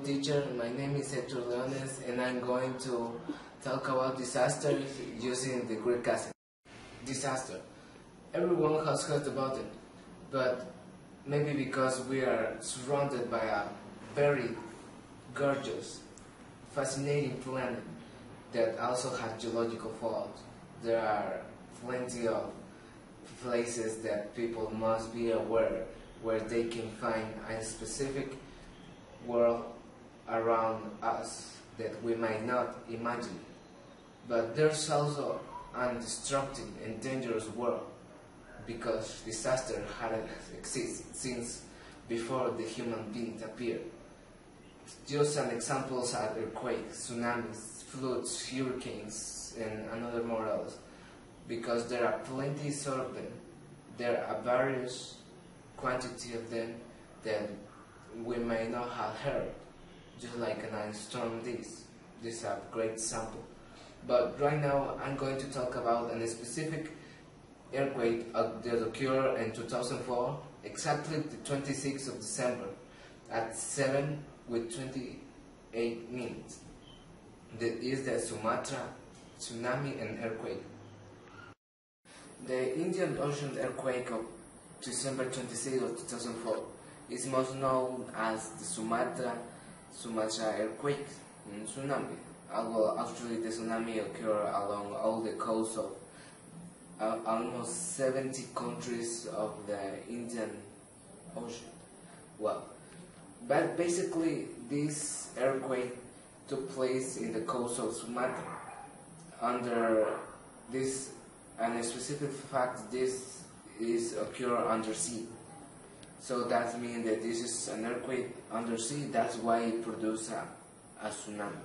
teacher, my name is Hector Leones and I'm going to talk about disasters using the Greek acid. Disaster. Everyone has heard about it, but maybe because we are surrounded by a very gorgeous, fascinating planet that also has geological faults. There are plenty of places that people must be aware where they can find a specific world around us that we might not imagine. But there's also an destructive and dangerous world because disaster had existed since before the human beings appeared. Just some examples are earthquakes, tsunamis, floods, hurricanes, and another more else. Because there are plenty of them, there are various quantity of them that we may not have heard, just like an ice storm this. This is a great sample. But right now I'm going to talk about a specific earthquake that occurred in 2004, exactly the 26th of December at 7:28. That is the Sumatra tsunami and earthquake. The Indian Ocean earthquake of December 26th of 2004 is most known as the Sumatra earthquake and tsunami. Although actually the tsunami occurred along all the coast of almost 70 countries of the Indian Ocean. Well, but basically this earthquake took place in the coast of Sumatra. Under this, and a specific fact, this is occur under sea. So that means that this is an earthquake under sea. That's why it produced a tsunami.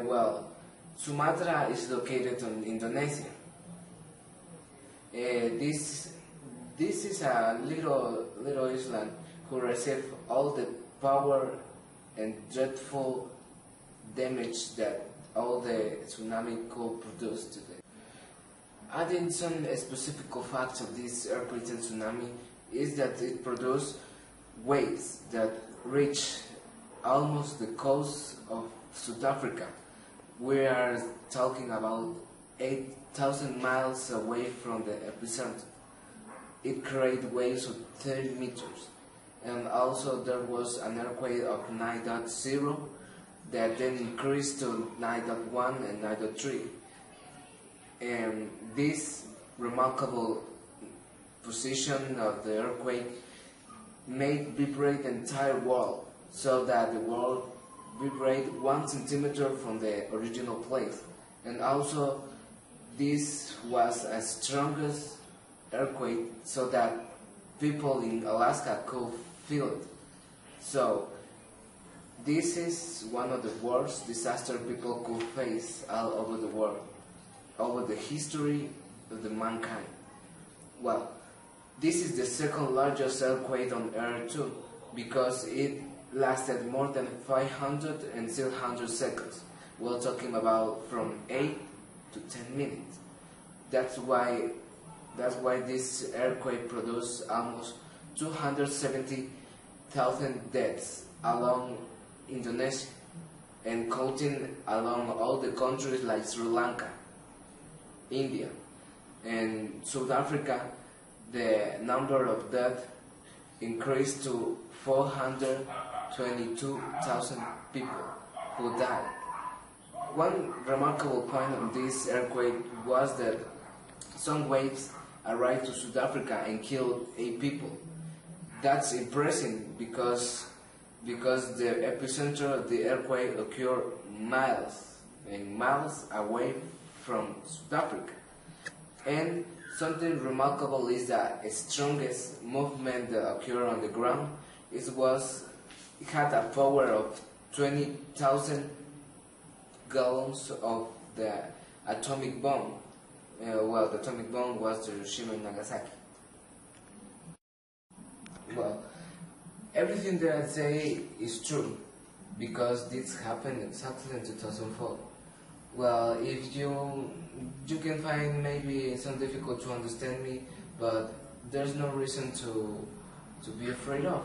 Well, Sumatra is located in Indonesia. This is a little island who received all the power and dreadful damage that all the tsunami could produce today. Adding some specific facts of this earthquake and tsunami is that it produced waves that reach almost the coast of South Africa. We are talking about 8,000 miles away from the epicenter. It created waves of 30 meters. And also there was an earthquake of 9.0 that then increased to 9.1 and 9.3. And this remarkable position of the earthquake made vibrate the entire world, so that the world vibrate 1 centimeter from the original place. And also this was a strongest earthquake so that people in Alaska could feel it. So this is one of the worst disaster people could face all over the world, over the history of the mankind. Well, this is the second largest earthquake on Earth too, because it lasted more than 500 and 600 seconds. We're talking about from 8 to 10 minutes. That's why this earthquake produced almost 270,000 deaths along Indonesia and counting along all the countries like Sri Lanka, India, and South Africa. The number of deaths increased to 422,000 people who died. One remarkable point of this earthquake was that some waves arrived to South Africa and killed 8 people. That's impressive because the epicenter of the earthquake occurred miles and miles away from South Africa. And something remarkable is that the strongest movement that occurred on the ground it had a power of 20,000 gallons of the atomic bomb. Well, the atomic bomb was Hiroshima and Nagasaki. Well, everything that I say is true because this happened exactly in 2004. Well, if you can find maybe some difficult to understand me, but there's no reason to be afraid of.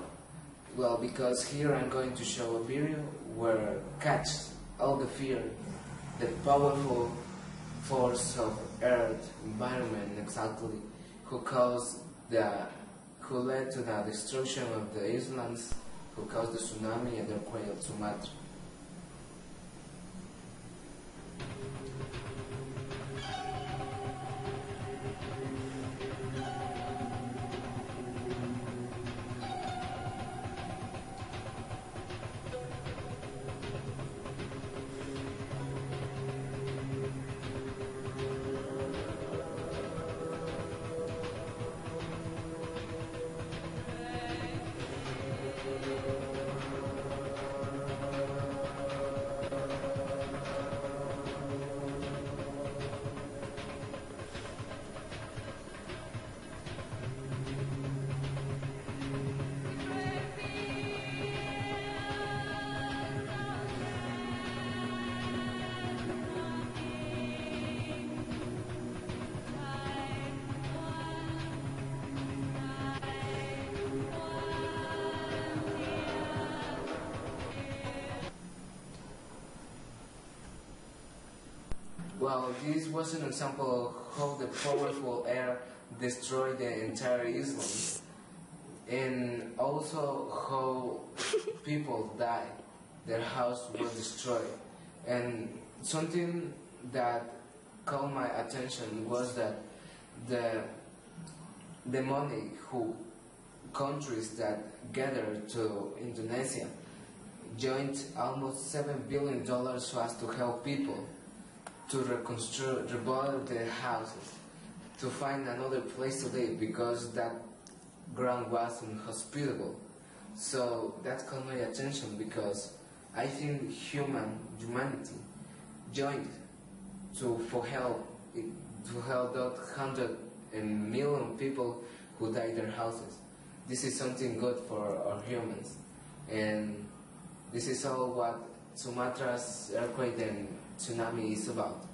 Well, because here I'm going to show a video where catch all the fear, the powerful force of Earth, environment exactly, who caused the, who led to the destruction of the islands, who caused the tsunami and the earthquake of Sumatra. Well, this was an example of how the powerful air destroyed the entire island, and also how people died, their house was destroyed. And something that caught my attention was that the the money who countries that gathered to Indonesia joined almost $7 billion so as to help people to reconstruct, rebuild their houses, to find another place to live because that ground was inhospitable. So that caught my attention because I think humanity joined for help to help that 100 million people who died in their houses. This is something good for our humans, and this is all what Sumatra's earthquake and tsunami is about.